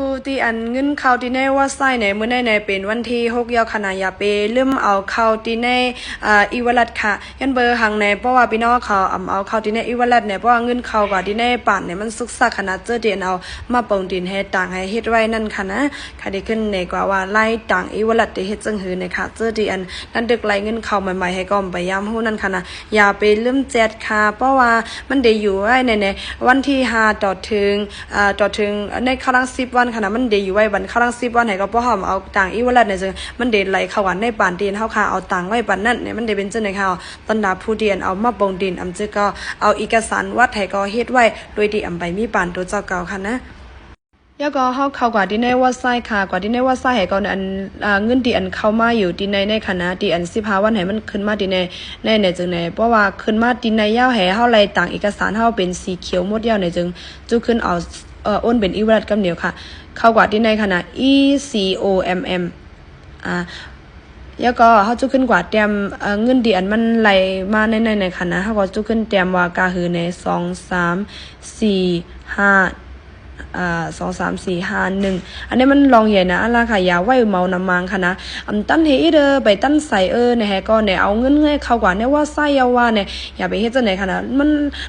ผู้ที่อันเงินเข้าที่ในว่าไส้ในมื้อในเป็นวันที่6ยอขณะยาเปลืมเอาเข้าที่ในอีวลัดค่ะยันเบอร์หังในเพราะว่าพี่น้องเขาเอาเข้าที่ในอีวลัดเนี่ยเพราะว่าเงินเข้ากว่าที่ในป่านเนี่ยมันสุกซักขนาดเจอเดียนเอามาปงดินให้ต่างให้เฮ็ดไว้นั่นค่ะนะค่ะได้ขึ้นในกว่าไล่ต่างอีวลัดได้เฮ็ดจังหือในค่ะเจอเดียนนั่นดึกไล่เงินเข้าใหม่ๆให้ก่อมไปยามฮู้นั่นค่ะนะอย่าไปลืม7ค่ะเพราะว่ามันได้อยู่ไว้ในวันที่5ต่อถึงในครั้ง10วันค่ะนะมันได้อยู่ไว้บันครั้ง10วันให้ก็บ่หอมเอาต่างอีวลัดเนี่ยจึงมันได้ไหลเข้ากันในป่านดินเฮาค่ะเอาต่างไว้บันนั้นเนี่ยมันได้เป็นจังได๋ค่ะตอนดาผู้เดียนเอามาปงดินจึงก็เอาเอกสารวัดให้ก็เฮ็ดไว้โดยที่ไปมีป่านตัวเจ้าเก่าค่ะนะแล้วก็เฮาเข้ากว่าที่ในว่าไส้ค่ะกว่าที่ในว่าไส้ให้ก่อนอันเงินที่อันเข้ามาอยู่ที่ในคณะที่อัน15วันให้มันขึ้นมาที่ในจังได๋เพราะว่าขึ้นมาที่ในยาวให้เฮาไล่ต่างเอกสารเฮาเป็นสีเขียวหมดยาวในจึงจุขึ้นเอาอ้นเป็นอีวลัดกำเหนียวค่ะเข้ากว่าที่ในคณะ ECOMM แล้วก็เฮาจุขึ้นกว่าเตรียมเงินที่อันมันไหลมาในคณะเฮาก็จุขึ้นเตรียมว่ากาหือใน2 3 4 5 2 3 4 5 1อันนี้มันลองใหญ่นะอะไรค่ะอย่าไว้เมานำมังค่ะนะตั้นเฮอีเด้อไปตั้นใส่เนี่ยก็เนี่ยเอาเงินให้เข้ากว่าเนี่ยว่าไส้ยาวาเนี่ยอย่าไปเฮ็ดจังไหนค่ะนะมัน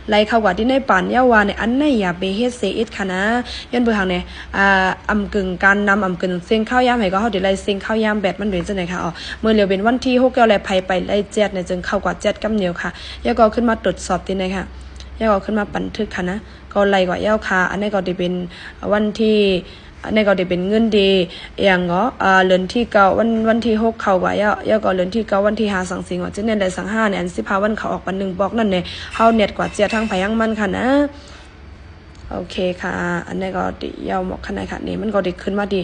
ไหลเข้ากว่าที่ในป่านยาวาเนี่ยอันไหนอย่าไปเฮ็ดเสียอิดค่ะนะย้อนเบิ่งทางเนี่ยกึ่งการนำกึ่งเสียงข้าวยามให้ก็เฮาได้ไล่เสียงข้าวยามแบบมันเป็นจังไหนค่ะเมื่อเร็วเป็นวันที่6แล้วแลไผไปไล่7เนี่ยจึงเข้ากว่า7กำเหนียวค่ะแล้วก็ขึ้นมาตรวจสอบที่ไหนค่ะยาวขึ้นมาบันทึกค่ะนะก็ไล่กว่ายาวค่ะอันนี้ก็ได้เป็นวันที่อันนี้ก็ได้เป็นเงินดีอย่างเนาะเดือนที่9วันที่6เข้ากว่ายาวก็เดือนที่9วันที่5สังสิงว่าจะเนี่ยได้สัง5เนี่ยอัน15วันเขาออกปัน1บอกนั่นเนี่ยเฮาเน็ตกว่าเจียทั้งไผทั้งมันค่ะนะโอเคค่ะอันนี้ก็ดิยาวหมอกขนาดค่ะนี่มันก็ได้ขึ้นมาดี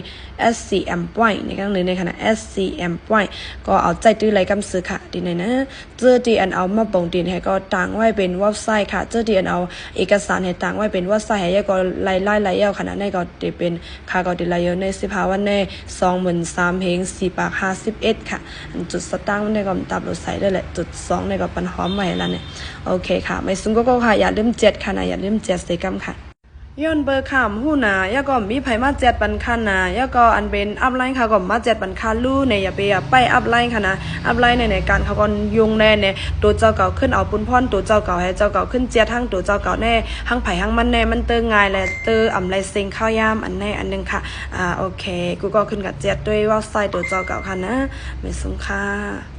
SCM point ในครั้งหนึ่งในขณะ SCM point ก็เอาใจตื้อไรกำซื้อค่ะดีในนะเจอดีอันเอามาปงดินให้ก็ต่างไว้เป็นเว็บไซต์ค่ะเจอดีอันเอาเอกสารให้ต่างไว้เป็นเว็บไซต์ให้ก็ไล่ยาวขนาดนี้ก็ได้เป็นค่าก็ได้ไล่เยอะใน15วันใน23,000 เพลง4 บาท 51ค่ะจุดสตางค์มันได้ก็ตับรถใส่ได้แหละจุด2ในก็ปันหอมไว้แล้วเนี่ยโอเคค่ะไม่ซุงก็ค่ะอย่าลืม7ค่ะนะอย่าลืม7ใส่กำค่ะย้อนเบอร์ข้ามหู้นายาก็มีไผมา7ปันคันนะยาก็อันเป็นอัพไลน์ค่ะก็มา7ปันคันลู่ในอย่าไปอัพไลน์ค่ะนะอัพไลน์ในการเขาก็ยุงแน่เนี่ยตัวเจ้าเก่าขึ้นเอาปุ้นพ่อนตัวเจ้าเก่าให้เจ้าเก่าขึ้น7ทั้งตัวเจ้าเก่าแน่ทั้งไผทั้งมันแน่มันเตอง่ายแหละเตออำไรเซ็งข้าวยามอันแน่อันนึงค่ะโอเคกูก็ขึ้นกับ7ด้วยเว็บไซต์ตัวเจ้าเก่าค่ะนะไม่สงค่ะ